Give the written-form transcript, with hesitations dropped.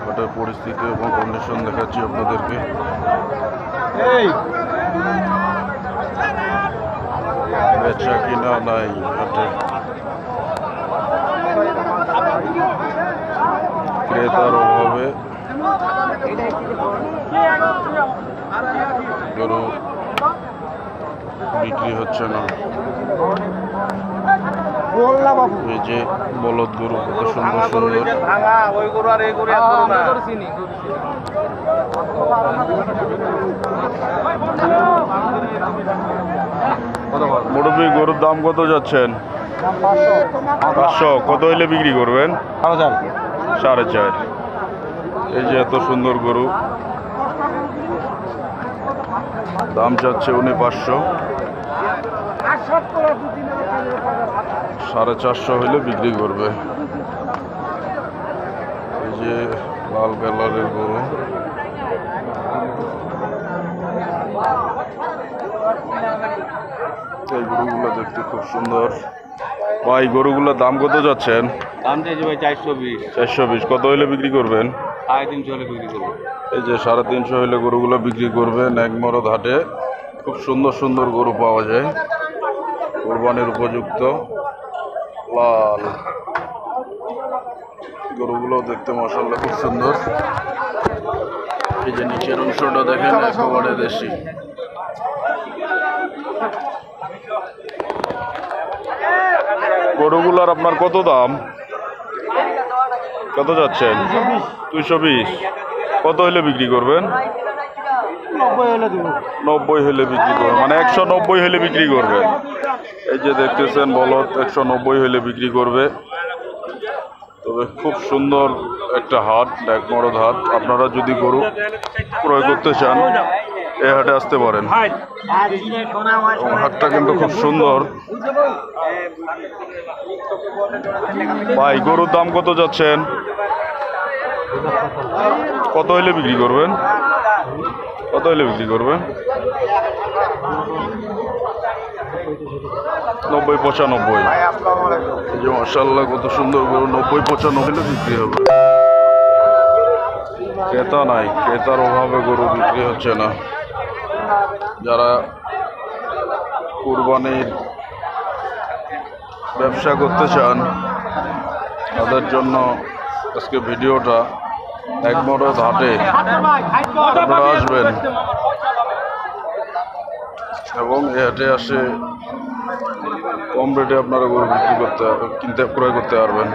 হাটের পরিস্থিতি এবং কন্ডিশন দেখাচ্ছি আপনাদেরকে। বেচা কিনা নাই হাটে, ক্রেতার অভাবে গরু বিক্রি হচ্ছে না। এই যে বলদ গরু, কত সুন্দর সুন্দর। মুরব্বী, গরুর দাম কত যাচ্ছেন? 500। কত হইলে বিক্রি করবেন? 4.5। এই যে এত সুন্দর গরু, দাম যাচ্ছে 500। 450 হইলে বিক্রি করবে। এই যে লাল কালারের গরু, এই গরুগুলো দেখতে খুব সুন্দর। ভাই, গরুগুলোর দাম কত যাচ্ছেন? দাম চাইছি ভাই 420। 420। কত হইলে বিক্রি করবেন? 350 হলে বিক্রি করবো। এই যে 350 হইলে গরুগুলো বিক্রি করবে। ন্যাগমরদ হাটে খুব সুন্দর সুন্দর গরু পাওয়া যায়, কোরবানির উপযুক্ত লাল গরুগুলো দেখতে মাশাআল্লাহ খুব সুন্দর। এই যে নিচের অংশটা দেখেন, একেবারে দেশি। গরুগুলার আপনার কত দাম? কত যাচ্ছেন? 220। কত হইলে বিক্রি করবেন? 90 হইলে বিক্রি করবেন, মানে 190 হইলে বিক্রি করবেন। এই যে দেখতেছেন বলদ 190 হইলে বিক্রি করবে। তবে খুব সুন্দর একটা হাট, ন্যাগমরদ হাট। আপনারা যদি গরু ক্রয় করতে চান এই হাটে আসতে পারেন। হাটটা কিন্তু খুব সুন্দর। ভাই, গরুর দাম কত যাচ্ছেন? কত হইলে বিক্রি করবেন? কত হইলে বিক্রি করবেন? 90-95। এই যে মাশাআল্লাহ কত সুন্দর গরু, 90-95 হলে বিক্রি হবে। ক্রেতা নাই, ক্রেতার অভাবে গরু বিক্রি হচ্ছে না। যারা কুরবানির ব্যবসা করতে চান তাদের জন্য আজকে ভিডিওটা। ন্যাগমরদ হাটে আপনারা আসবেন এবং এই হাটে আসে কম রেটে আপনারা গরু বিক্রি করতে, ক্রয় করতে পারবেন।